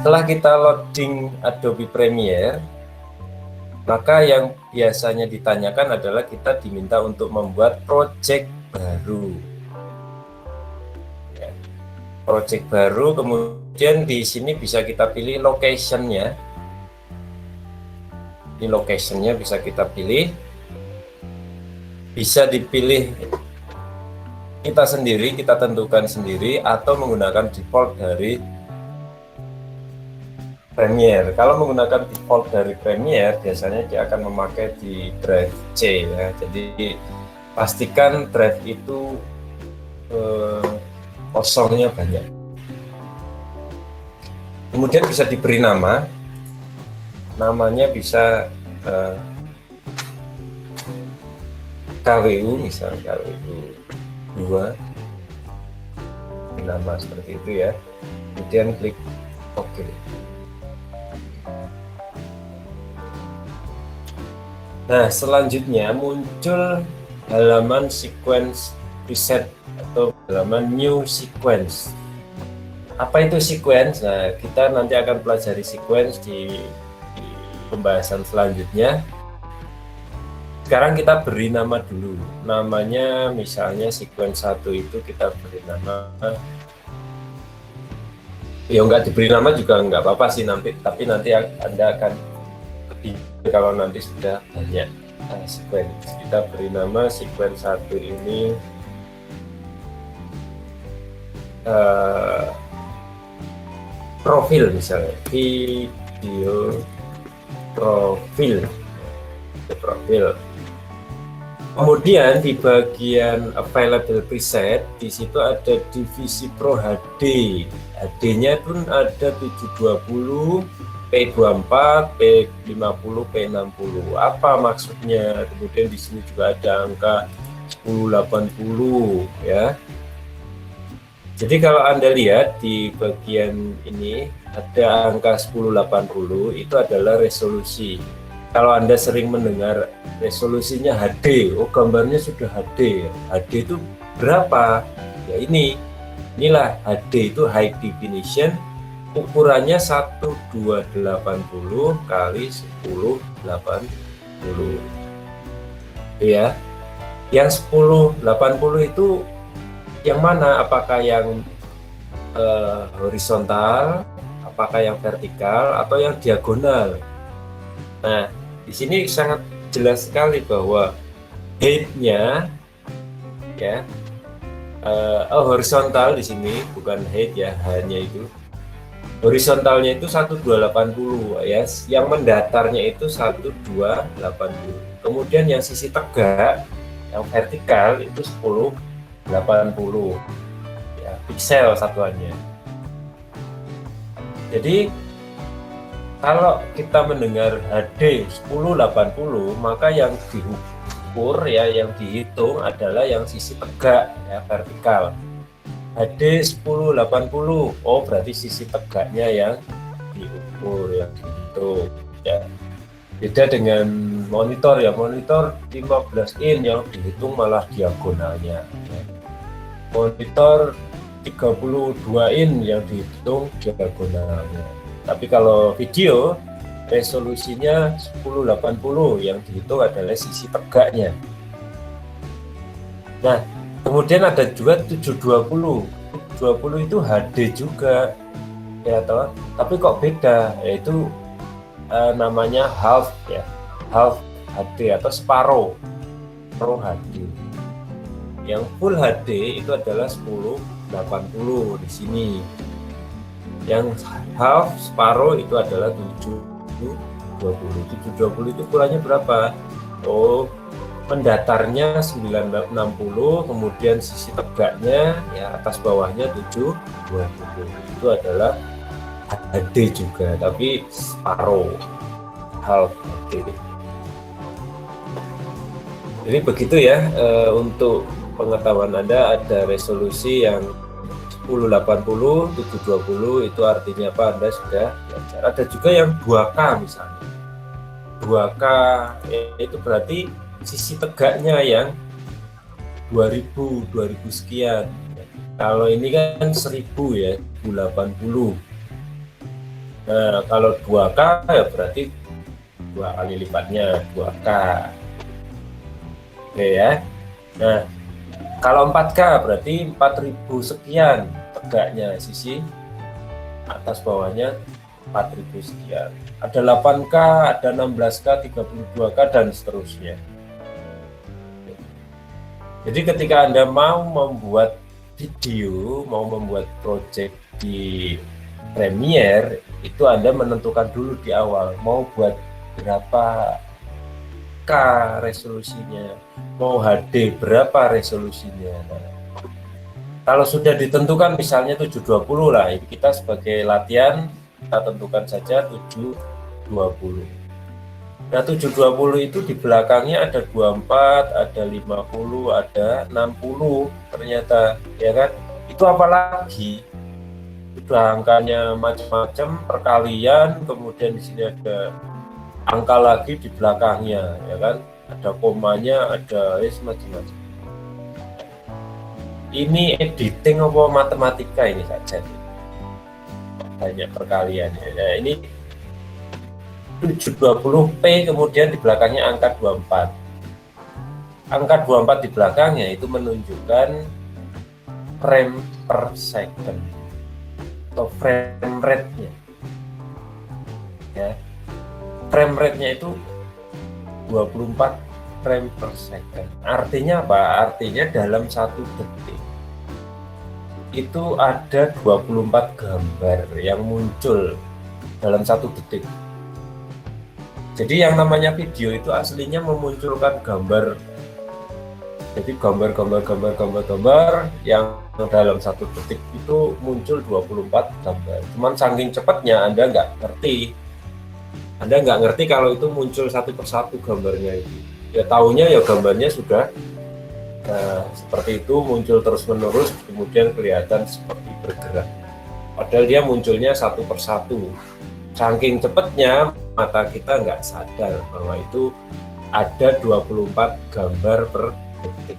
Setelah kita loading Adobe Premiere, maka yang biasanya ditanyakan adalah kita diminta untuk membuat project baru. Ya, project baru, kemudian di sini bisa kita pilih location-nya. Ini location-nya bisa kita pilih. Bisa dipilih kita sendiri, kita tentukan sendiri, atau menggunakan default dari Premiere. Kalau menggunakan default dari Premiere, biasanya dia akan memakai di drive C ya. Jadi pastikan drive itu kosongnya banyak. Kemudian bisa diberi nama. Namanya bisa KWU, misalnya KWU 2, nama seperti itu ya. Kemudian klik OK. Nah, selanjutnya muncul halaman sequence preset atau halaman new sequence. Apa itu sequence? Nah, kita nanti akan pelajari sequence di pembahasan selanjutnya. Sekarang kita beri nama dulu. Namanya misalnya sequence 1 itu kita beri nama. Ya nggak diberi nama juga nggak apa-apa sih nanti, tapi nanti Anda akan kalau nanti sudah banyak sequence. Kita beri nama sequence 1 ini profil, misalnya video profil. Kemudian di bagian available preset, di situ ada divisi Pro HD. HD-nya pun ada 720, P24, P50, P60. Apa maksudnya? Kemudian di sini juga ada angka 1080 ya. Jadi kalau Anda lihat di bagian ini ada angka 1080, itu adalah resolusi. Kalau Anda sering mendengar resolusinya HD, oh gambarnya sudah HD. HD itu berapa? Ya inilah HD itu high definition, ukurannya 1280 kali 1080 ya. Yang 1080 itu yang mana? Apakah yang horizontal, apakah yang vertikal, atau yang diagonal? Nah, di sini sangat jelas sekali bahwa height-nya ya horizontal di sini, bukan height ya, hanya itu. Horizontalnya itu 1280 ya, yang mendatarnya itu 1280. Kemudian yang sisi tegak, yang vertikal itu 1080 ya, piksel satuannya. Jadi kalau kita mendengar HD 1080, maka yang diukur ya, yang dihitung adalah yang sisi tegak ya, vertikal. HD 1080, oh berarti sisi tegaknya yang diukur, yang dihitung ya. Beda dengan monitor ya, monitor 15 in yang dihitung malah diagonalnya ya. Monitor 32 in yang dihitung diagonalnya. Tapi kalau video resolusinya 1080 yang dihitung adalah sisi tegaknya. Nah, kemudian ada juga 720. 720 itu HD juga ya toh, tapi kok beda, yaitu namanya half ya, half HD atau separuh Pro HD. Yang full HD itu adalah 1080 di sini. Yang half separuh itu adalah 720. 720 itu ukurannya berapa? Oh, mendatarnya 960, kemudian sisi tegaknya ya atas bawahnya 720. Itu adalah HD juga, tapi separuh, half HD. Jadi begitu ya, untuk pengetahuan Anda, ada resolusi yang 1080, 720 itu artinya apa, Anda sudah belajar. Ada juga yang 2K misalnya. 2K itu berarti sisi tegaknya yang 2000 sekian. Kalau ini kan 1000 ya, 1080. Nah, kalau 2K ya berarti 2 kali lipatnya 2K. Oke ya. Nah, kalau 4K berarti 4000 sekian tegaknya, sisi atas bawahnya 4000 sekian. Ada 8K, ada 16K, 32K, dan seterusnya. Jadi ketika Anda mau membuat video, mau membuat project di Premiere, itu Anda menentukan dulu di awal, mau buat berapa K resolusinya, mau HD berapa resolusinya. Nah, kalau sudah ditentukan misalnya 720 lah, kita sebagai latihan, kita tentukan saja 720. Nah, 720 itu di belakangnya ada 24, ada 50, ada 60 ternyata, ya kan? Itu apalagi? Sudah angkanya macam-macam, perkalian, kemudian di sini ada angka lagi di belakangnya, ya kan? Ada komanya, ada macam-macam. Ini editing apa matematika ini saja? Banyak perkaliannya. Nah, ini 720p, kemudian di belakangnya angka 24. Angka 24 di belakangnya itu menunjukkan frame per second atau frame rate-nya. Ya. Frame rate-nya itu 24 frame per second. Artinya apa? Artinya dalam 1 detik itu ada 24 gambar yang muncul dalam 1 detik. Jadi yang namanya video itu aslinya memunculkan gambar. Jadi gambar yang dalam 1 detik itu muncul 24 gambar. Cuman saking cepatnya Anda nggak ngerti kalau itu muncul satu persatu gambarnya itu. Ya tahunya ya gambarnya sudah seperti itu, muncul terus-menerus, kemudian kelihatan seperti bergerak. Padahal dia munculnya satu persatu. Saking cepatnya mata kita nggak sadar bahwa itu ada 24 gambar per detik.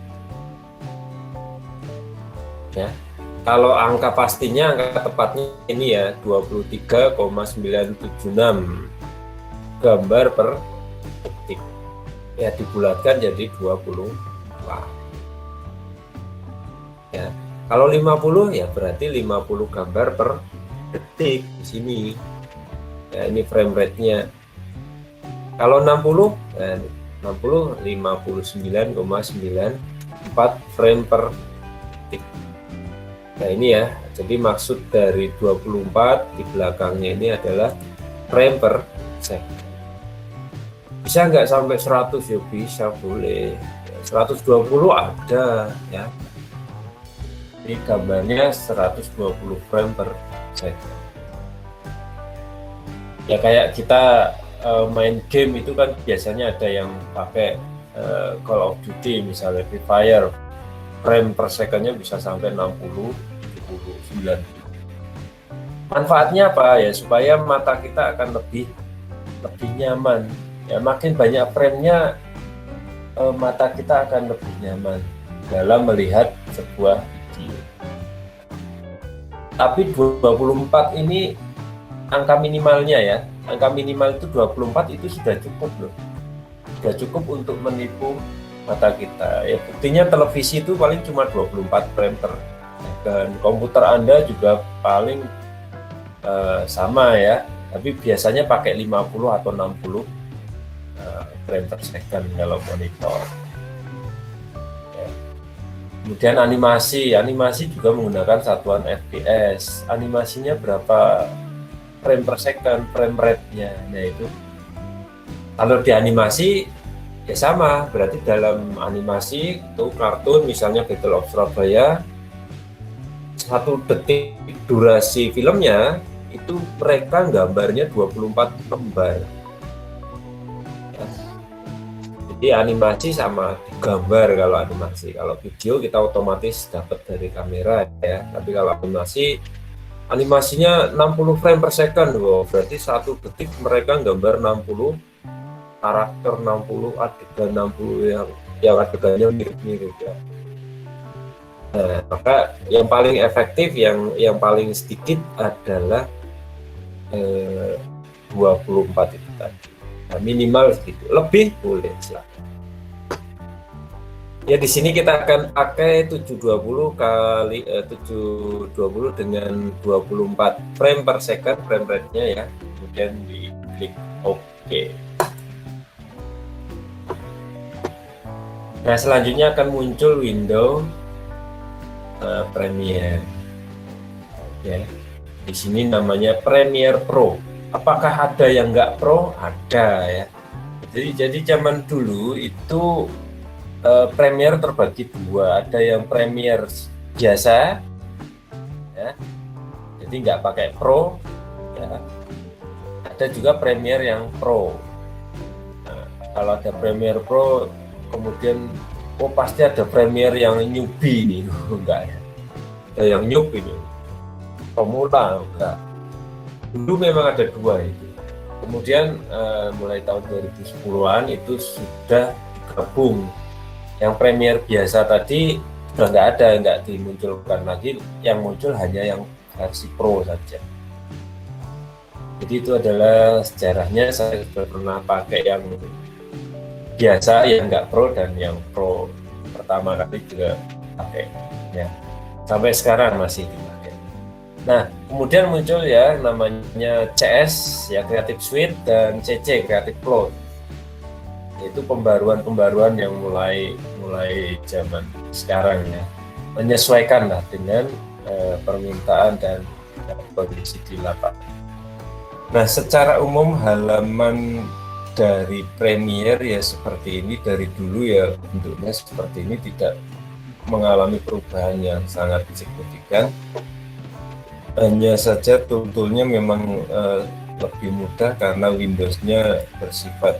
Ya, kalau angka pastinya, angka tepatnya ini ya 23,976 gambar per detik. Ya dibulatkan jadi 24. Ya, kalau 50 ya berarti 50 gambar per detik di sini. Ya, ini frame rate-nya. Kalau 60, 59,94 frame per detik. Nah ini ya, jadi maksud dari 24 di belakangnya ini adalah frame per second. Bisa nggak sampai 100 ya? Bisa, boleh. 120 ada ya. Ini gambarnya 120 frame per second. Ya kayak kita main game itu kan biasanya ada yang pakai Call of Duty misalnya Free Fire, frame per secondnya bisa sampai 60, 70, 90. Manfaatnya apa ya? Supaya mata kita akan lebih nyaman. Ya makin banyak frame-nya, mata kita akan lebih nyaman dalam melihat sebuah video. Tapi 24 ini angka minimalnya ya. Angka minimal itu 24 itu sudah cukup loh. Sudah cukup untuk menipu mata kita. Ya buktinya televisi itu paling cuma 24 frame per second. Komputer Anda juga paling sama ya. Tapi biasanya pakai 50 atau 60 frame per second kalau monitor. Ya. Kemudian animasi juga menggunakan satuan FPS. Animasinya berapa frame per second, frame rate-nya. Nah itu kalau di animasi ya sama, berarti dalam animasi itu kartun misalnya Battle of Surabaya, 1 detik durasi filmnya itu mereka gambarnya 24 lembar ya. Jadi animasi sama gambar kalau animasi. Kalau video kita otomatis dapat dari kamera ya, tapi kalau animasinya 60 frame per second. Wow, berarti 1 detik mereka gambar 60 karakter, 60 adegan, 60 yang adegannya mirip-mirip ya. Nah, maka yang paling efektif, yang paling sedikit adalah 24 itu tadi. Nah, minimal segitu. Lebih boleh silakan. Ya di sini kita akan pakai 720 kali 720 dengan 24 frame per second frame rate-nya ya. Kemudian diklik OK. Nah, selanjutnya akan muncul window Premiere. Ya. Di sini namanya Premiere Pro. Apakah ada yang nggak Pro? Ada ya. Jadi zaman dulu itu Premiere terbagi dua, ada yang Premiere biasa, ya, jadi nggak pakai Pro, ya. Ada juga Premiere yang Pro. Nah, kalau ada Premiere Pro, kemudian pasti ada Premiere yang newbie nih, enggak ya? Ada yang newbie ini, pemula enggak. Dulu memang ada dua itu. Kemudian mulai tahun 2010-an itu sudah gabung. Yang Premiere biasa tadi sudah nggak dimunculkan lagi, yang muncul hanya yang versi Pro saja. Jadi itu adalah sejarahnya. Saya sudah pernah pakai yang biasa, yang nggak Pro, dan yang Pro pertama kali juga pakai ya. Sampai sekarang masih dipakai. Nah, kemudian muncul ya namanya CS ya, Creative Suite, dan CC Creative Cloud. Itu pembaruan yang mulai zaman sekarang ya, menyesuaikan lah dengan permintaan dan kondisi di lapangan. Nah, secara umum halaman dari Premiere ya seperti ini, dari dulu ya bentuknya seperti ini, tidak mengalami perubahan yang sangat signifikan. Hanya saja tool-toolnya memang lebih mudah karena Windows-nya bersifat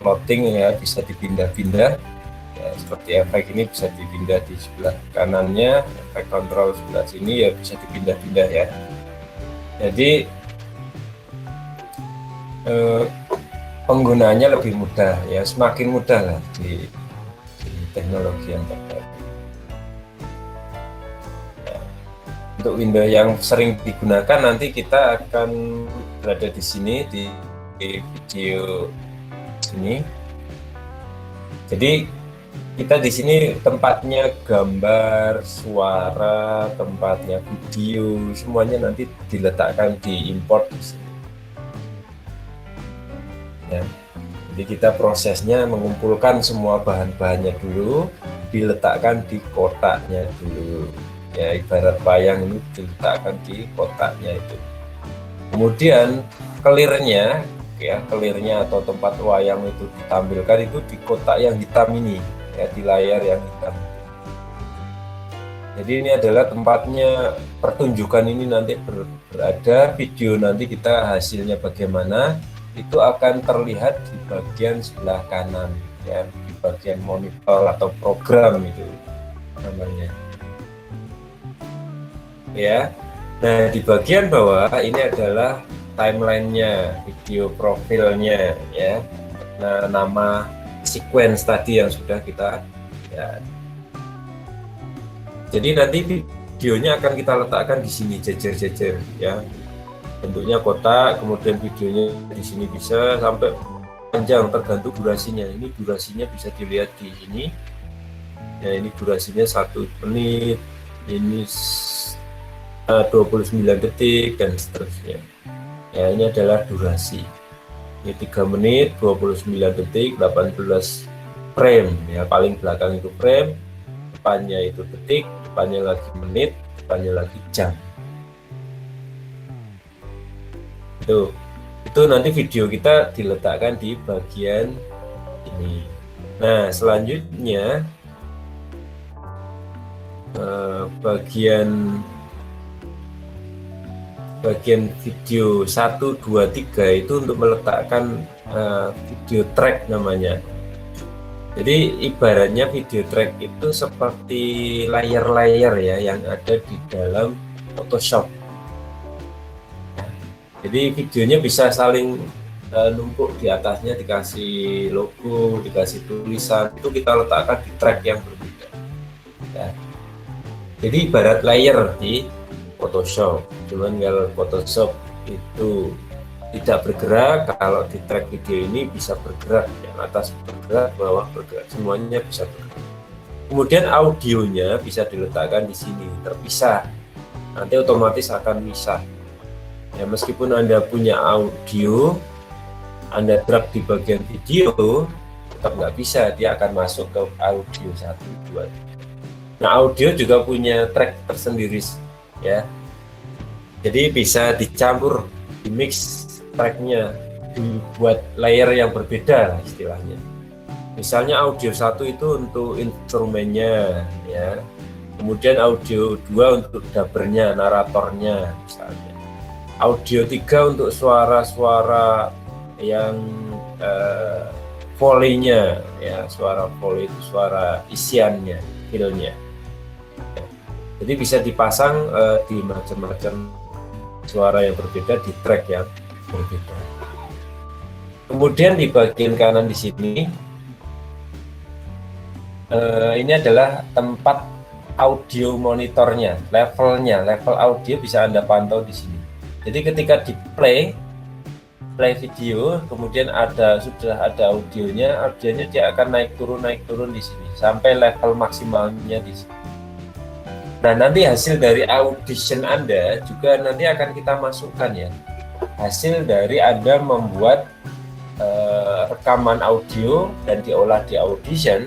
floating ya, bisa dipindah-pindah ya, seperti efek ini bisa dipindah di sebelah kanannya, efek kontrol sebelah sini ya bisa dipindah-pindah ya. Jadi penggunaannya lebih mudah ya, semakin mudah lah di teknologi yang terbaru. Ya, untuk window yang sering digunakan nanti kita akan berada di sini di video ini. Jadi kita di sini tempatnya gambar, suara, tempatnya video, semuanya nanti diletakkan di import di sini. Ya. Jadi kita prosesnya mengumpulkan semua bahan-bahannya dulu, diletakkan di kotaknya dulu. Ya, ibarat wayang ini diletakkan di kotaknya itu. Kemudian clear-nya ya, clear-nya atau tempat wayang itu ditampilkan itu di kotak yang hitam ini ya, di layar yang hitam. Jadi ini adalah tempatnya pertunjukan ini nanti berada, video nanti kita hasilnya bagaimana itu akan terlihat di bagian sebelah kanan ya, di bagian monitor atau program itu namanya ya. Nah, di bagian bawah ini adalah timelinenya, video profilnya ya. Nah, nama sequence tadi yang sudah kita ya. Jadi nanti videonya akan kita letakkan di sini jejer-jejer ya. Bentuknya kotak, kemudian videonya di sini bisa sampai panjang tergantung durasinya. Ini durasinya bisa dilihat di sini. Ya, ini durasinya 1 menit, ini 29 detik dan seterusnya. Ya, ini adalah durasi. Ini 3 menit, 29 detik, 18 frame ya, paling belakang itu frame, depannya itu detik, depannya lagi menit, depannya lagi jam. Itu nanti video kita diletakkan di bagian ini. Nah, selanjutnya bagian video 1, 2, 3 itu untuk meletakkan video track namanya. Jadi ibaratnya video track itu seperti layar-layar ya yang ada di dalam Photoshop. Jadi videonya bisa saling numpuk di atasnya, dikasih logo, dikasih tulisan, itu kita letakkan di track yang berbeda. Ya. Jadi ibarat layer di Photoshop, cuman kalau Photoshop itu tidak bergerak. Kalau di track video ini bisa bergerak, yang atas bergerak, bawah bergerak, semuanya bisa bergerak. Kemudian audionya bisa diletakkan di sini terpisah, nanti otomatis akan misah ya. Meskipun Anda punya audio, Anda drag di bagian video, tetap nggak bisa, dia akan masuk ke audio 1, 2, 3. Nah, audio juga punya track tersendiri ya, jadi bisa dicampur, di mix tracknya, dibuat layer yang berbeda lah istilahnya. Misalnya audio 1 itu untuk instrumennya ya, kemudian audio 2 untuk dubbernya, naratornya misalnya, audio 3 untuk suara-suara yang foley-nya ya, suara foley itu suara isiannya, feel-nya. Jadi bisa dipasang di macam-macam suara yang berbeda di track yang berbeda. Kemudian di bagian kanan di sini ini adalah tempat audio monitornya, levelnya, level audio bisa Anda pantau di sini. Jadi ketika di play video, kemudian sudah ada audionya dia akan naik turun di sini sampai level maksimalnya di sini. Nah, nanti hasil dari audition Anda juga nanti akan kita masukkan ya. Hasil dari Anda membuat rekaman audio dan diolah di audition,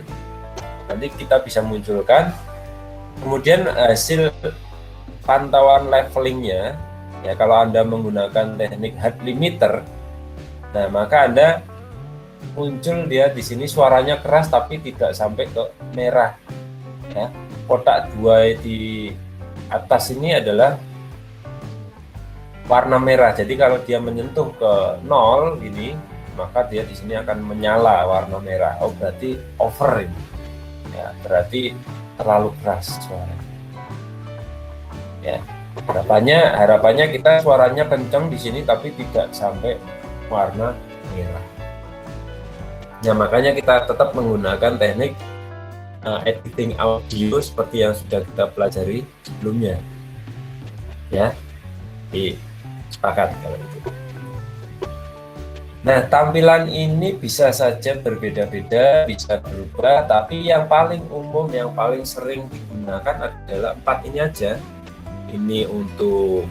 nanti kita bisa munculkan. Kemudian hasil pantauan levelingnya ya, kalau Anda menggunakan teknik heart limiter, nah maka Anda muncul dia di sini suaranya keras tapi tidak sampai ke merah ya. Kotak 2 di atas ini adalah warna merah. Jadi kalau dia menyentuh ke 0 gini, maka dia di sini akan menyala warna merah. Oh, berarti over ini. Ya, berarti terlalu keras suaranya. Ya, harapannya kita suaranya kencang di sini tapi tidak sampai warna merah. Ya, makanya kita tetap menggunakan teknik editing audio seperti yang sudah kita pelajari sebelumnya. Ya, sepakat kalau itu. Nah, tampilan ini bisa saja berbeda-beda, bisa berubah, tapi yang paling umum, yang paling sering digunakan adalah 4 ini aja. Ini untuk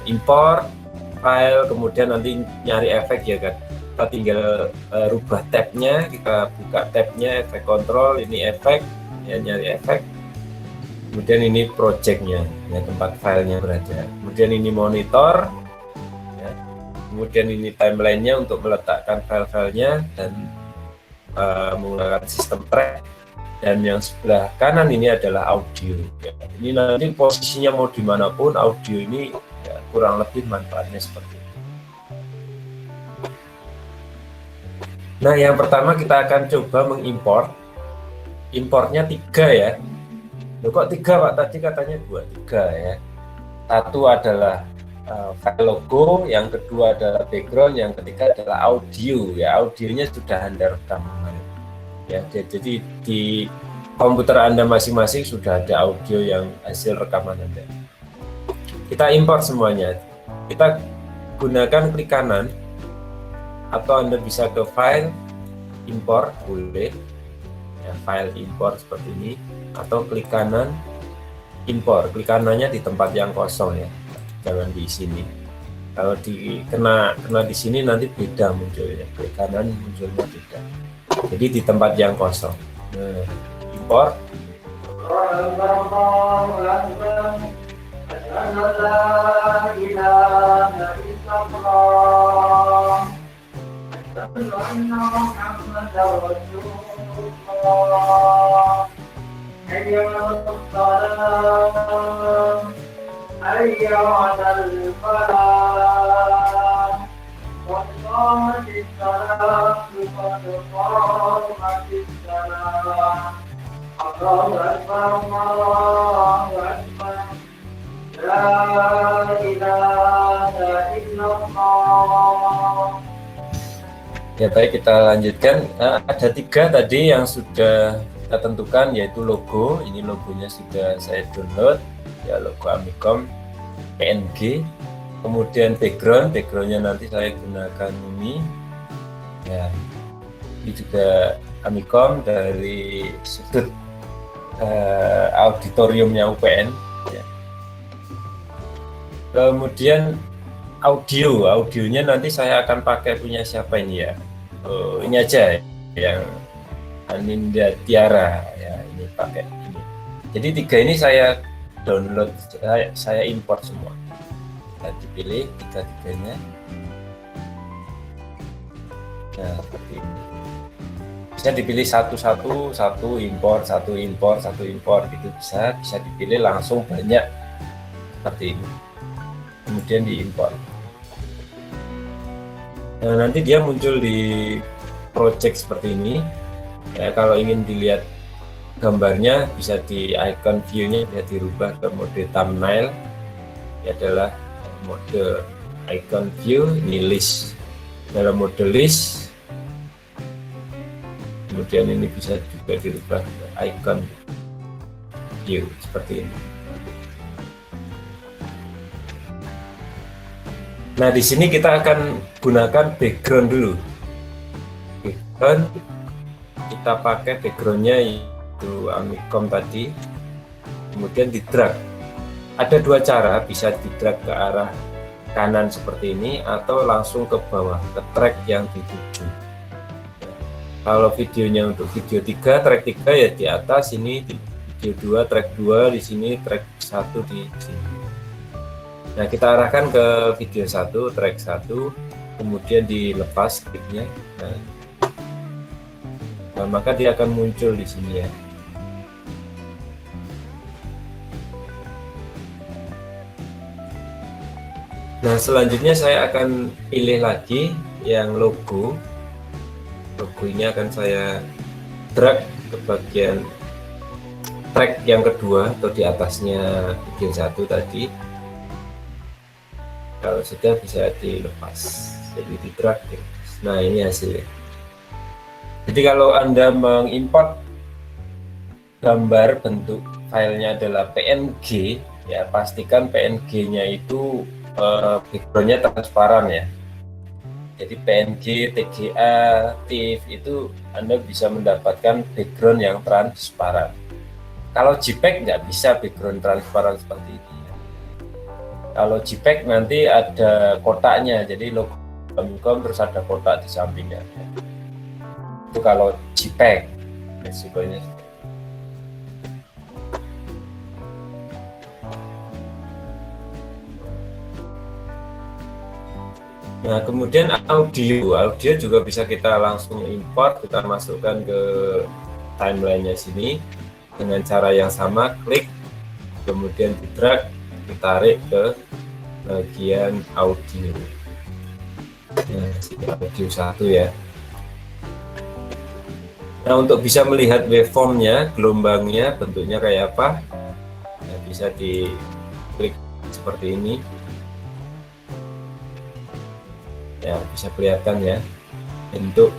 import file, kemudian nanti nyari efek ya kan. Kita tinggal rubah tabnya, kita buka tabnya, efek kontrol, ini efek, ya nyari efek. Kemudian ini projectnya, ya tempat filenya berada. Kemudian ini monitor, ya. Kemudian ini timelinenya untuk meletakkan file-filenya dan menggunakan sistem track. Dan yang sebelah kanan ini adalah audio. Ya. Ini nanti posisinya mau dimanapun, audio ini ya, kurang lebih manfaatnya seperti ini. Nah, yang pertama kita akan coba mengimport. Importnya 3 ya. Loh, kok 3 Pak? Tadi katanya 2, 3 ya. Satu adalah file logo, yang kedua adalah background, yang ketiga adalah audio ya. Audionya sudah Anda rekam. Ya, jadi di komputer Anda masing-masing sudah ada audio yang hasil rekaman Anda. Kita import semuanya. Kita gunakan klik kanan, atau Anda bisa ke file, import, boleh ya, file import seperti ini, atau klik kanan, import. Klik kanannya di tempat yang kosong ya, jangan di sini. Kalau kena di sini nanti beda munculnya, klik kanan munculnya beda. Jadi di tempat yang kosong. Nah, import. Ya baik, kita lanjutkan. Ada 3 tadi yang sudah kita tentukan, yaitu logo. Ini logonya sudah saya download ya, logo Amicom PNG. Kemudian backgroundnya nanti saya gunakan ini ya, ini juga Amikom dari sudut auditoriumnya UPN ya. Kemudian audionya nanti saya akan pakai punya siapa ini ya, ini aja yang Aninda Tiara ya, ini pakai ini. Jadi 3 ini saya download, saya import semua. Kita dipilih 3-3-nya. Nah, seperti ini. Bisa dipilih satu import gitu, bisa dipilih langsung banyak seperti ini. Kemudian diimport. Nah, nanti dia muncul di project seperti ini. Ya, kalau ingin dilihat gambarnya bisa di icon view-nya bisa dirubah ke mode thumbnail. Ini adalah mode icon view, ini list. Dalam mode list, kemudian ini bisa juga dirubah ke icon view seperti ini. Nah, di sini kita akan gunakan background dulu. Background kita pakai backgroundnya itu Amikom tadi, kemudian di drag. Ada 2 cara, bisa di drag ke arah kanan seperti ini atau langsung ke bawah ke track yang dituju. Kalau videonya untuk video 3, track 3 ya di atas ini, di video 2 track 2 di sini, track 1 di sini. Nah, kita arahkan ke video 1 track 1, kemudian dilepas kliknya. Nah, maka dia akan muncul di sini ya. Nah, selanjutnya saya akan pilih lagi yang logo ini akan saya drag ke bagian track yang kedua atau di atasnya video 1 tadi. Kalau sudah bisa dilepas, jadi di drag. Nah, ini hasilnya. Jadi kalau Anda mengimport gambar bentuk filenya adalah PNG ya, pastikan PNG-nya itu backgroundnya transparan ya. Jadi PNG, TGA, TIFF itu Anda bisa mendapatkan background yang transparan. Kalau JPEG nggak bisa background transparan seperti ini. Kalau JPEG nanti ada kotaknya, jadi logo Amikom terus ada kotak di sampingnya. Itu kalau JPEG resikonya. Nah, kemudian audio juga bisa kita langsung import, kita masukkan ke timelinenya sini dengan cara yang sama, klik, kemudian di drag, ditarik ke bagian audio. Nah, audio 1 ya. Nah, untuk bisa melihat waveformnya, gelombangnya, bentuknya kayak apa, nah, bisa diklik seperti ini. Ya, bisa kelihatan ya bentuk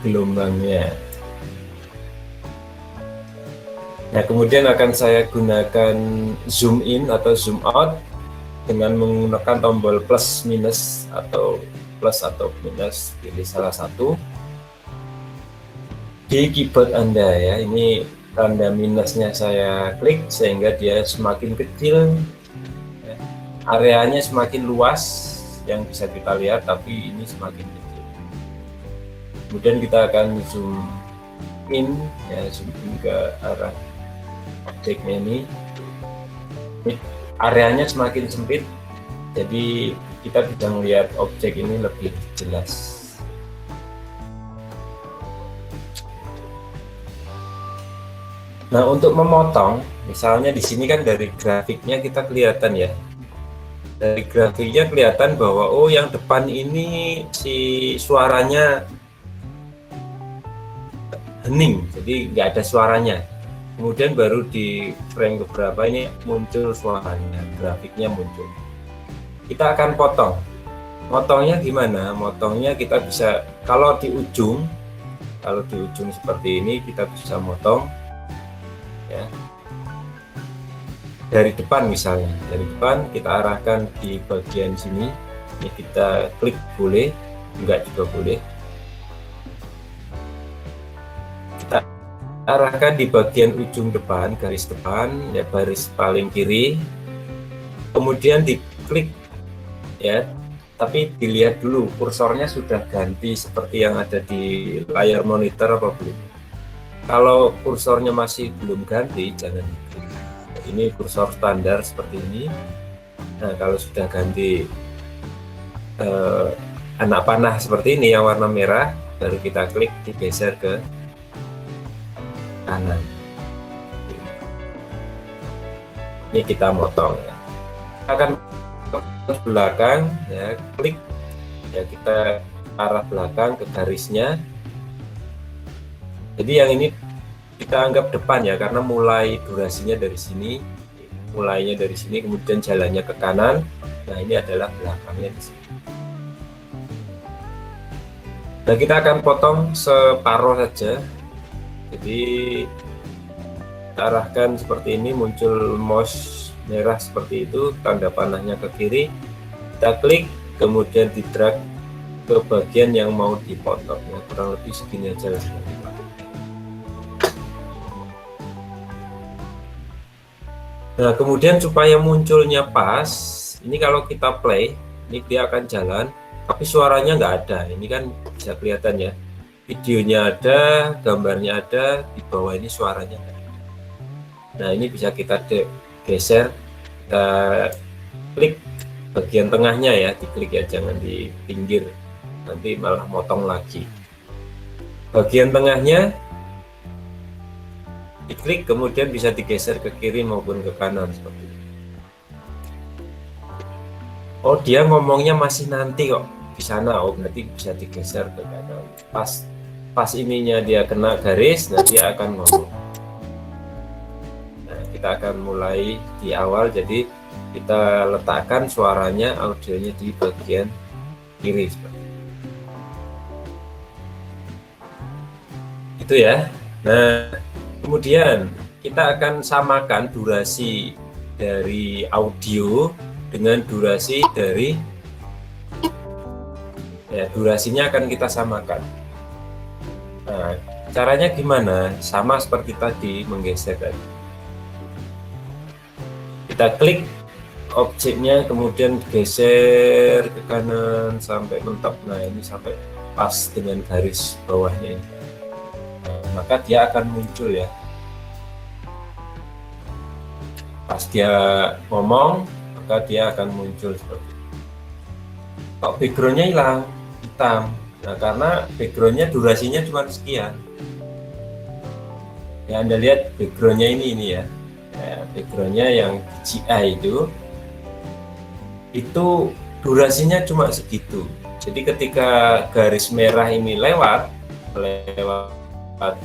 gelombangnya. Nah, kemudian akan saya gunakan zoom in atau zoom out dengan menggunakan tombol plus minus atau plus atau minus, pilih salah satu di keyboard Anda ya. Ini tanda minusnya saya klik sehingga dia semakin kecil ya. Areanya semakin luas yang bisa kita lihat, tapi ini semakin kecil. Kemudian kita akan zoom in ya, zoom in ke arah objeknya ini. Areanya semakin sempit, jadi kita bisa melihat objek ini lebih jelas. Nah, untuk memotong, misalnya di sini kan dari grafiknya kita kelihatan ya. Dari grafiknya kelihatan bahwa oh, yang depan ini si suaranya hening, jadi nggak ada suaranya. Kemudian baru di frame keberapa ini muncul suaranya, grafiknya muncul. Kita akan potong. Motongnya gimana? Motongnya kita bisa, kalau di ujung seperti ini kita bisa motong ya. dari depan misalnya, dari depan kita arahkan di bagian sini, ini kita klik boleh, enggak juga boleh. Kita arahkan di bagian ujung depan, garis depan, ya baris paling kiri, kemudian diklik ya, tapi dilihat dulu kursornya sudah ganti seperti yang ada di layar monitor apa belum. Kalau kursornya masih belum ganti, jangan diklik. Ini kursor standar seperti ini. Nah, kalau sudah ganti anak panah seperti ini yang warna merah, baru kita klik, digeser ke kanan. Ini kita motong ya. Akan ke belakang ya, klik ya, kita arah belakang ke garisnya. Jadi yang ini kita anggap depan ya, karena mulai durasinya dari sini, mulainya dari sini, kemudian jalannya ke kanan. Nah, ini adalah belakangnya di sini. Nah, kita akan potong separuh saja. Jadi kita arahkan seperti ini, muncul mouse merah seperti itu, tanda panahnya ke kiri. Kita klik, kemudian di drag ke bagian yang mau dipotong. Ya, kurang lebih segini aja. Nah, kemudian supaya munculnya pas, ini kalau kita play, ini dia akan jalan, tapi suaranya nggak ada. Ini kan bisa kelihatan ya, videonya ada, gambarnya ada, di bawah ini suaranya nggak ada. Nah, ini bisa kita geser, kita klik bagian tengahnya ya, diklik ya, jangan di pinggir, nanti malah motong lagi. Bagian tengahnya diklik, kemudian bisa digeser ke kiri maupun ke kanan seperti ini. Oh, dia ngomongnya masih nanti kok di sana. Oh, berarti bisa digeser ke kanan. Pas ininya dia kena garis, nah dia akan ngomong. Nah, kita akan mulai di awal, jadi kita letakkan suaranya, audionya di bagian kiri seperti ini. Itu ya. Nah, kemudian kita akan samakan durasi dari audio dengan durasi dari ya, durasinya akan kita samakan. Nah, caranya gimana? Sama seperti tadi, menggeser tadi. Kita klik objeknya, kemudian geser ke kanan sampai mentok. Nah, ini sampai pas dengan garis bawahnya ini. Maka dia akan muncul ya. Pas dia ngomong, maka dia akan muncul seperti itu. Kok backgroundnya hilang, hitam. Nah, karena backgroundnya durasinya cuma sekian. Ya, Anda lihat backgroundnya ini ya. Backgroundnya yang DJI itu durasinya cuma segitu. Jadi ketika garis merah ini lewat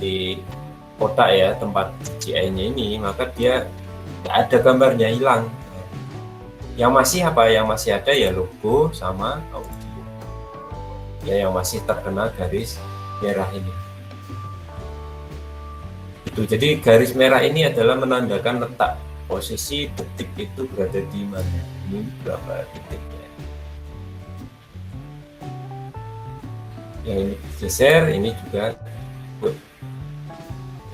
di kotak ya, tempat DJI-nya ini, maka dia nggak ada gambarnya, hilang. Yang masih apa? Yang masih ada ya logo sama audio. Ya, yang masih terkena garis merah ini. Itu jadi garis merah ini adalah menandakan letak posisi detik itu berada di mana. Ini berapa detiknya. Yang ini geser, ini juga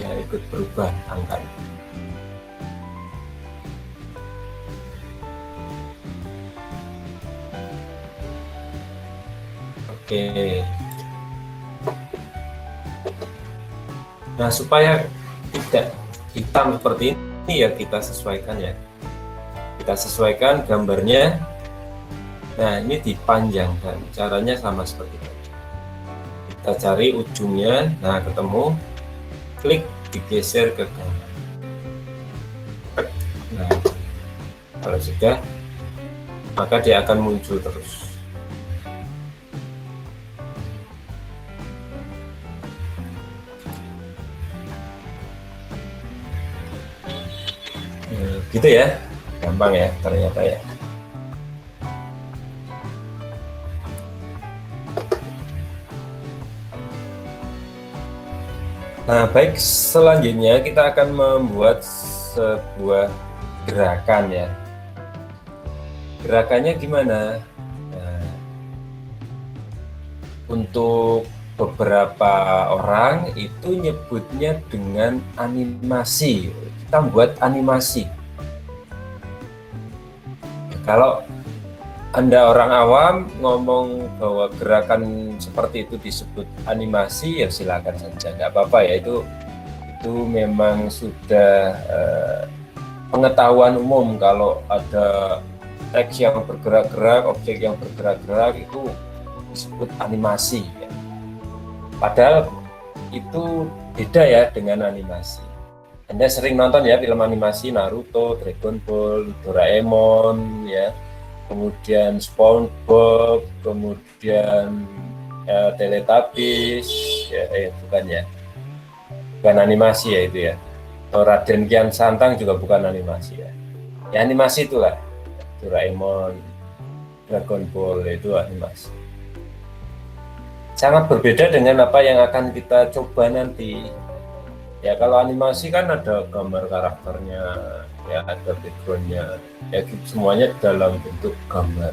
ikut berubah angkanya. Oke. Nah, supaya tidak hitam seperti ini ya, kita sesuaikan ya. Kita sesuaikan gambarnya. Nah, ini dipanjangkan. Caranya sama seperti itu. Kita cari ujungnya. Nah, ketemu. Klik, digeser ke kanan. Nah, kalau sudah, maka dia akan muncul terus. Gitu ya, gampang ya ternyata ya. Nah, baik, selanjutnya kita akan membuat sebuah gerakan ya. Gerakannya gimana? Nah, untuk beberapa orang itu nyebutnya dengan animasi. Kita buat animasi. Kalau Anda orang awam ngomong bahwa gerakan seperti itu disebut animasi, ya silakan saja, nggak apa-apa ya, itu memang sudah pengetahuan umum. Kalau ada teks yang bergerak-gerak, objek yang bergerak-gerak itu disebut animasi ya. Padahal itu beda ya dengan animasi. Anda sering nonton ya film animasi Naruto, Dragon Ball, Doraemon ya, kemudian SpongeBob, kemudian Teletubbies ya, bukan ya, bukan animasi ya itu ya. Raden Kian Santang juga bukan animasi ya. Ya animasi itulah, Doraemon, Dragon Ball itu animasi. Sangat berbeda dengan apa yang akan kita coba nanti. Ya kalau animasi kan ada gambar karakternya, ya ada backgroundnya, ya semuanya dalam bentuk gambar,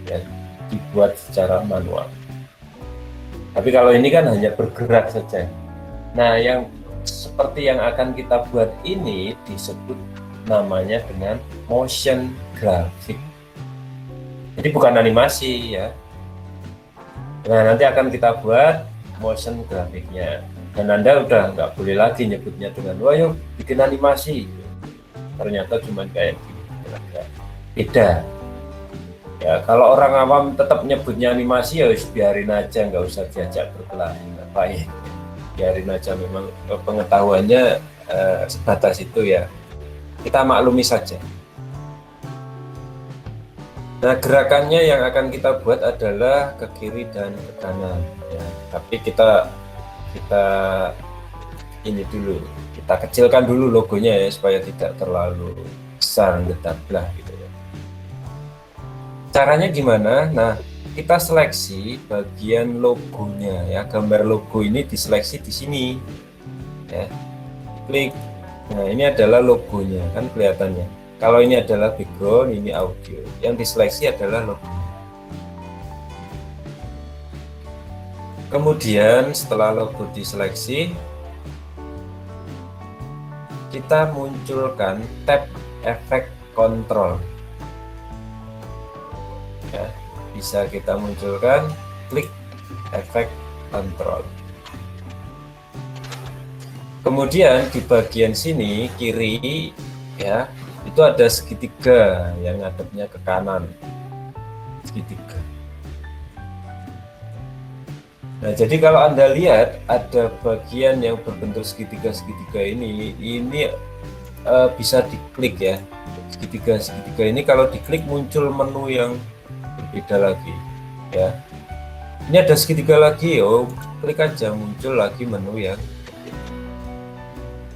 ya dibuat secara manual. Tapi kalau ini kan hanya bergerak saja. Nah, yang seperti yang akan kita buat ini disebut namanya dengan motion graphic. Jadi bukan animasi ya. Nah, nanti akan kita buat motion graphicnya. Dan Anda udah nggak boleh lagi nyebutnya dengan, wah yuk bikin animasi. Ternyata cuma kayak gini. Beda. Ya, kalau orang awam tetap nyebutnya animasi, ya biarin aja, nggak usah diajak berkelahi. Ngapain? Biarin aja, memang pengetahuannya sebatas itu ya. Kita maklumi saja. Nah, gerakannya yang akan kita buat adalah ke kiri dan ke kanan. Ya, tapi kita ini dulu, kita kecilkan dulu logonya ya, supaya tidak terlalu besar getablah gitu ya. Caranya gimana? Nah, kita seleksi bagian logonya ya, gambar logo ini diseleksi di sini ya, klik. Nah, ini adalah logonya kan kelihatannya. Kalau ini adalah background, ini audio, yang diseleksi adalah logo. Kemudian setelah logo diseleksi, kita munculkan tab efek kontrol. Ya, bisa kita munculkan, klik efek kontrol. Kemudian di bagian sini kiri ya, itu ada segitiga yang ngadepnya ke kanan, segitiga. Nah, jadi kalau Anda lihat ada bagian yang berbentuk segitiga-segitiga ini bisa diklik ya. Segitiga-segitiga ini kalau diklik muncul menu yang berbeda lagi ya. Ini ada segitiga lagi, oh klik aja muncul lagi menu yang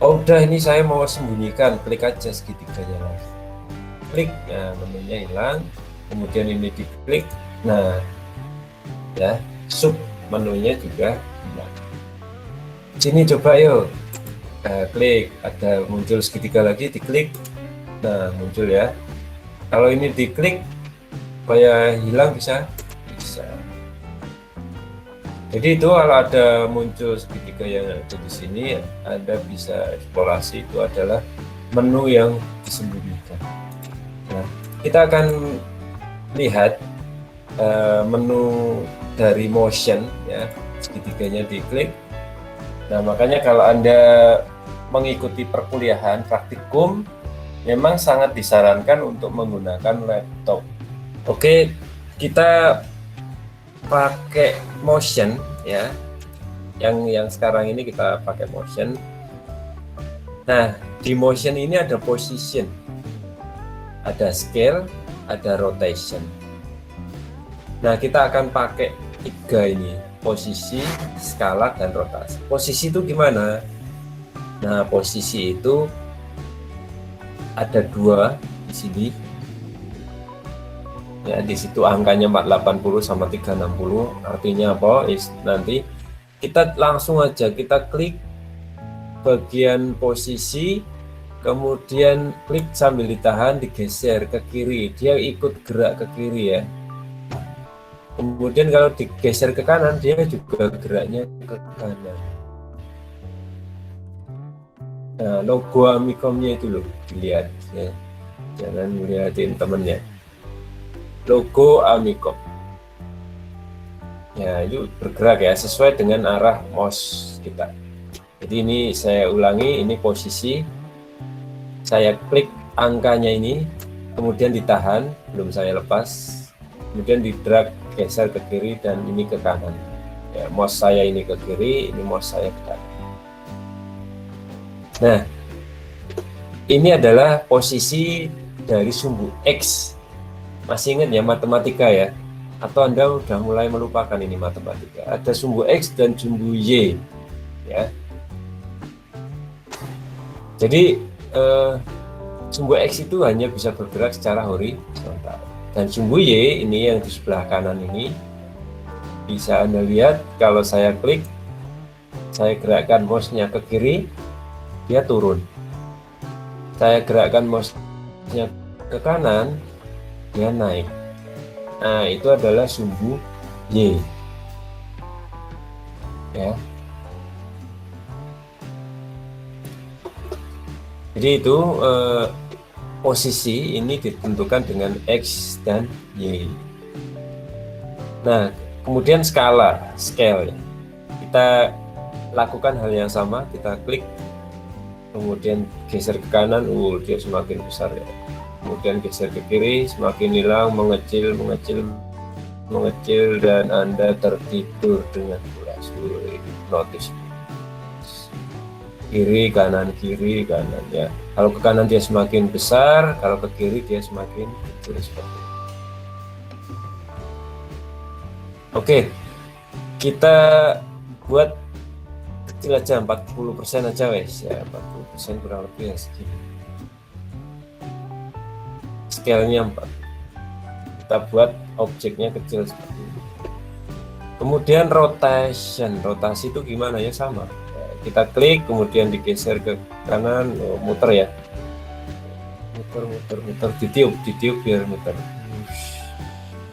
oh udah, ini saya mau sembunyikan, klik aja segitiganya lagi. Klik, nah menunya hilang. Kemudian ini diklik, nah ya sub menunya juga hilang. Sini coba yuk, klik, ada muncul segitiga lagi, diklik, nah muncul ya. Kalau ini diklik supaya hilang bisa. Jadi itu kalau ada muncul segitiga yang ada di sini, Anda bisa eksplorasi, itu adalah menu yang disembunyikan. Nah, kita akan lihat menu dari motion ya, segitiganya diklik. Nah, makanya kalau Anda mengikuti perkuliahan praktikum, memang sangat disarankan untuk menggunakan laptop. Oke, kita pakai motion ya, yang sekarang ini kita pakai motion. Nah, di motion ini ada position, ada scale, ada rotation. Nah, kita akan pakai tiga ini, posisi, skala, dan rotasi. Posisi itu gimana? Nah, posisi itu ada dua di sini. Ya, di situ angkanya 480 sama 360, artinya apa? Nanti kita langsung aja kita klik bagian posisi, kemudian klik sambil ditahan, digeser ke kiri, dia ikut gerak ke kiri ya. Kemudian kalau digeser ke kanan, dia juga geraknya ke kanan. Nah, logo Amicomnya itu loh, dilihat ya. Jangan ngeliatin temennya. Logo Amicom. Ya, itu bergerak ya, sesuai dengan arah mouse kita. Jadi ini saya ulangi, ini posisi. Saya klik angkanya ini, kemudian ditahan, belum saya lepas. Kemudian di drag, geser ke kiri, dan ini ke kanan ya, mouse saya ini ke kiri, ini mouse saya ke kanan. Nah, ini adalah posisi dari sumbu X. Masih ingat ya matematika ya, atau Anda udah mulai melupakan ini matematika? Ada sumbu X dan sumbu Y ya. Jadi sumbu X itu hanya bisa bergerak secara horizontal, dan sumbu Y ini yang di sebelah kanan ini bisa Anda lihat. Kalau saya klik, saya gerakkan mouse-nya ke kiri, dia turun. Saya gerakkan mouse-nya ke kanan, dia naik. Nah, itu adalah sumbu Y ya. Jadi itu posisi ini ditentukan dengan X dan Y. Nah, kemudian scale. Kita lakukan hal yang sama, kita klik, kemudian geser ke kanan, dia semakin besar ya. Kemudian geser ke kiri, semakin hilang, mengecil, dan Anda tertidur dengan pulas. Notice. Kiri kanan ya. Kalau ke kanan dia semakin besar, kalau ke kiri dia semakin kecil seperti itu. Oke, kita buat kecil aja, 40% aja wes ya, 40% kurang lebih ya segini. Scale-nya 4. Kita buat objeknya kecil seperti ini. Kemudian rotasi itu gimana ya, sama. Kita klik, kemudian digeser ke kanan, muter ya, muter, ditiup biar muter.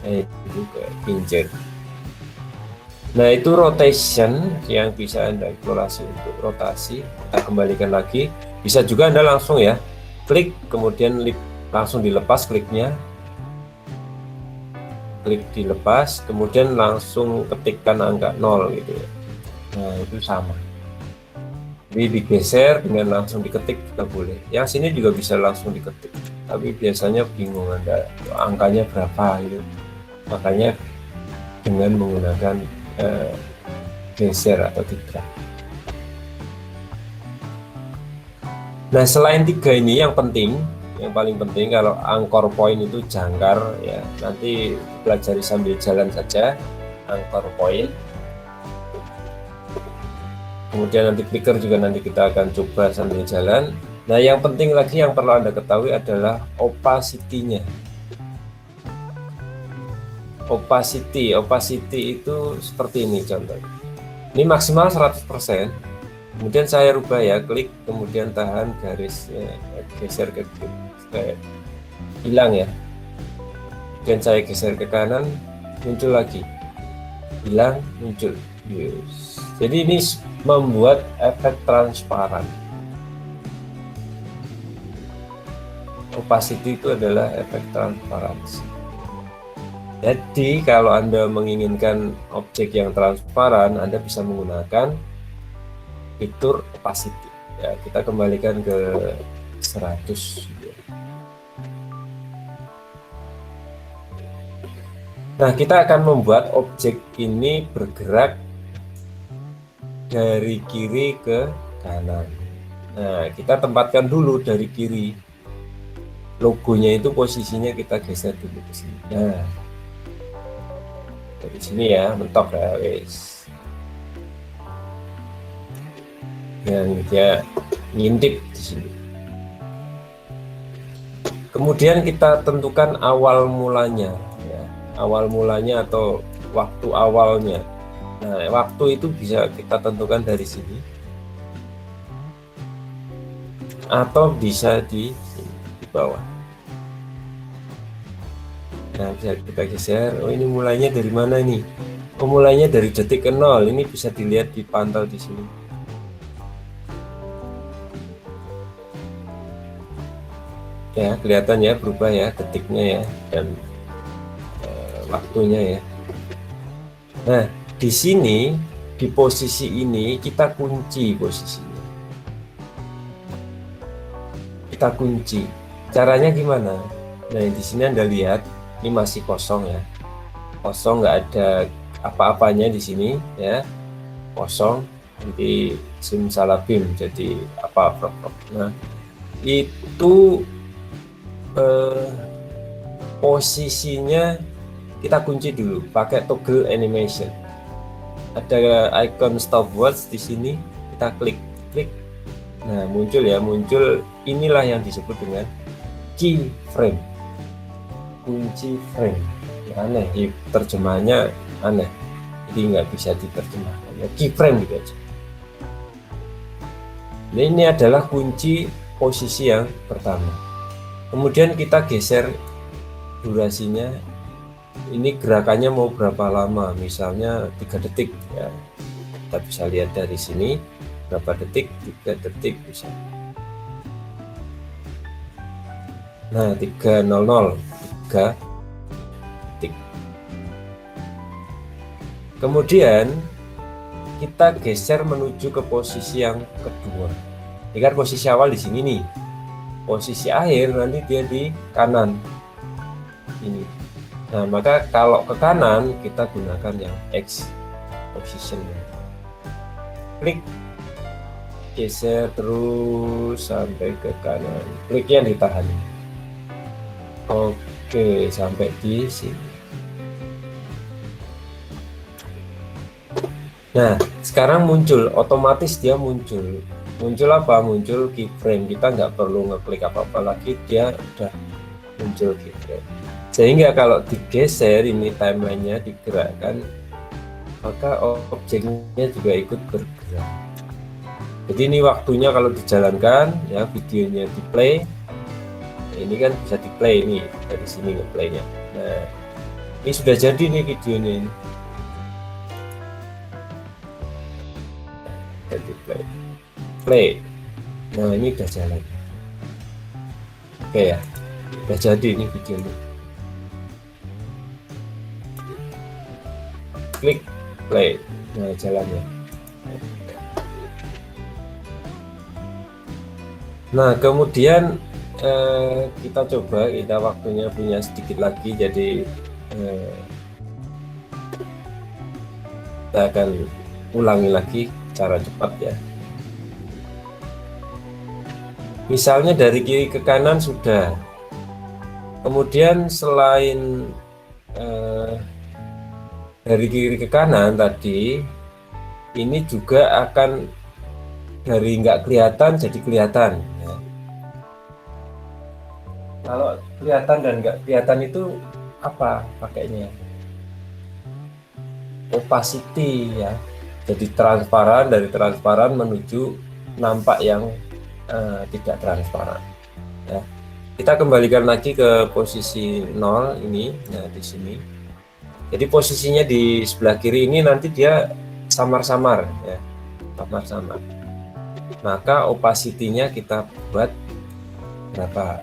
Itu kayak kincir. Nah, itu rotation yang bisa Anda eksplorasi untuk rotasi. Kita kembalikan lagi. Bisa juga Anda langsung ya, klik, kemudian langsung dilepas kliknya, klik dilepas, kemudian langsung ketikkan angka 0 gitu ya. Nah, itu sama. Jadi digeser dengan langsung diketik juga boleh. Yang sini juga bisa langsung diketik, tapi biasanya bingung Anda angkanya berapa gitu. Makanya dengan menggunakan geser atau tidak. Nah, selain 3 ini yang paling penting kalau anchor point itu jangkar ya. Nanti pelajari sambil jalan saja anchor point. Kemudian nanti clicker juga nanti kita akan coba sambil jalan. Nah, yang penting lagi yang perlu Anda ketahui adalah opacity-nya. Opacity itu seperti ini contohnya. Ini maksimal 100%. Kemudian saya rubah ya, klik, kemudian tahan garisnya, geser ke kiri, kayak hilang ya. Kemudian saya geser ke kanan, muncul lagi, hilang, muncul. Yes. Jadi ini membuat efek transparan. Opacity itu adalah efek transparansi. Jadi kalau Anda menginginkan objek yang transparan, Anda bisa menggunakan fitur opacity. Ya, kita kembalikan ke 100. Nah, kita akan membuat objek ini bergerak dari kiri ke kanan. Nah, kita tempatkan dulu dari kiri. Logonya itu posisinya kita geser dulu ke sini. Nah, dari sini ya, mentok ya, guys. Yang dia ngintip di sini. Kemudian kita tentukan awal mulanya, ya. Awal mulanya atau waktu awalnya. Nah, waktu itu bisa kita tentukan dari sini. atau bisa di bawah. Nah, bisa kita geser. Oh, ini mulainya dari mana ini? Oh, mulainya dari detik ke 0. Ini bisa dilihat, dipantau di sini. Ya, kelihatan ya berubah ya detiknya ya, dan waktunya ya. Nah, di sini di posisi ini kita kunci posisinya. Kita kunci. Caranya gimana? Nah, di sini Anda lihat ini masih kosong ya. Kosong, nggak ada apa-apanya di sini ya. Kosong, nanti simsalabim jadi apa. Nah, itu posisinya kita kunci dulu pakai toggle animation. Ada icon stopwatch di sini, kita klik. Nah, muncul ya, inilah yang disebut dengan keyframe, kunci frame. Ya, aneh, terjemahannya aneh, jadi nggak bisa diterjemahkan ya, keyframe gitu aja. Nah, ini adalah kunci posisi yang pertama. Kemudian kita geser durasinya. Ini gerakannya mau berapa lama, misalnya 3 detik ya, kita bisa lihat dari sini berapa detik, 3 detik bisa. Nah, 300, 3 detik. Kemudian kita geser menuju ke posisi yang kedua. Ini kan posisi awal di sini nih, posisi akhir nanti dia di kanan ini. Nah, maka kalau ke kanan kita gunakan yang X position. Klik, geser terus sampai ke kanan. Kliknya ditahan. Oke, sampai di sini. Nah, sekarang muncul, otomatis dia muncul. Muncul apa? Muncul keyframe. Kita nggak perlu ngeklik apa-apa lagi, dia udah muncul keyframe. Sehingga kalau digeser ini timelinenya digerakkan, maka objeknya juga ikut bergerak. Jadi ini waktunya kalau dijalankan ya, videonya di play. Ini kan bisa di play ini dari sini ngeplaynya. Nah, ini sudah jadi nih videonya ini. Jadi play. Nah, ini udah jalan. Oke ya, udah jadi ini videonya. Klik play. Nah, jalannya. Nah, kemudian kita coba, kita waktunya punya sedikit lagi, jadi kita akan ulangi lagi cara cepat ya. Misalnya dari kiri ke kanan sudah, kemudian selain dari kiri ke kanan tadi, ini juga akan dari nggak kelihatan jadi kelihatan ya. Kalau kelihatan dan nggak kelihatan itu apa pakainya? Opacity ya, jadi transparan, dari transparan menuju nampak yang tidak transparan ya. Kita kembalikan lagi ke posisi 0 ini. Nah, di sini jadi posisinya di sebelah kiri ini nanti dia samar-samar ya, samar-samar. Maka opacity-nya kita buat berapa?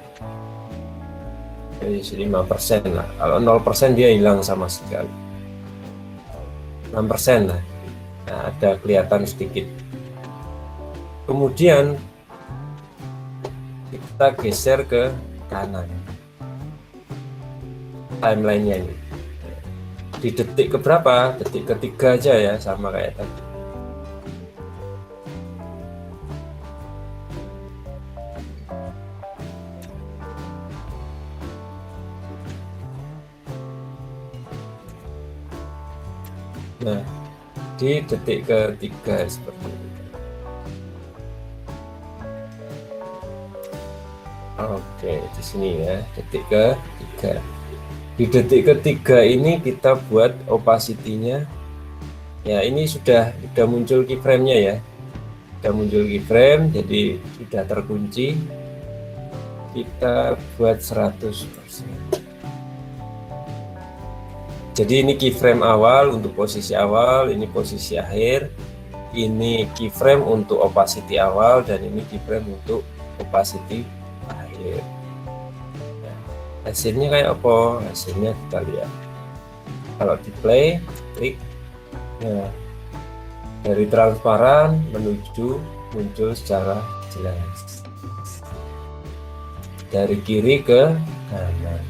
5% lah. Kalau 0% dia hilang sama sekali. 6% lah. Nah, ada kelihatan sedikit. Kemudian kita geser ke kanan. Timeline-nya ini. Di detik ke berapa? Detik ketiga aja ya, sama kayak tadi. Nah, di detik ketiga seperti ini. Oke, di sini ya, detik ketiga. Di detik ketiga ini kita buat opacity-nya. Ya, ini sudah muncul keyframe-nya ya. sudah muncul keyframe, jadi sudah terkunci. Kita buat 100%. Jadi ini keyframe awal untuk posisi awal, ini posisi akhir, ini keyframe untuk opacity awal, dan ini keyframe untuk opacity akhir. Nah, hasilnya kayak apa? Hasilnya kita lihat. Kalau di play, klik. Nah, dari transparan menuju muncul secara jelas. Dari kiri ke kanan.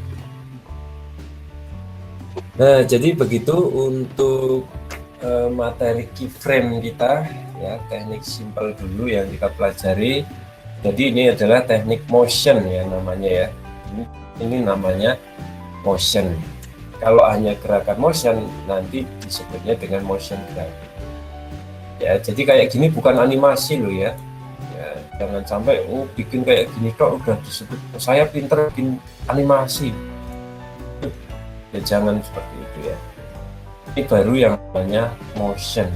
Nah, jadi begitu untuk materi keyframe kita, ya, teknik simple dulu yang kita pelajari. Jadi ini adalah teknik motion ya namanya ya. Ini namanya motion. Kalau hanya gerakan motion, nanti disebutnya dengan motion graphic. Ya, jadi kayak gini bukan animasi loh ya. Ya, jangan sampai bikin kayak gini kok udah disebut saya pinter bikin animasi. Ya jangan seperti itu ya. Ini baru yang namanya motion.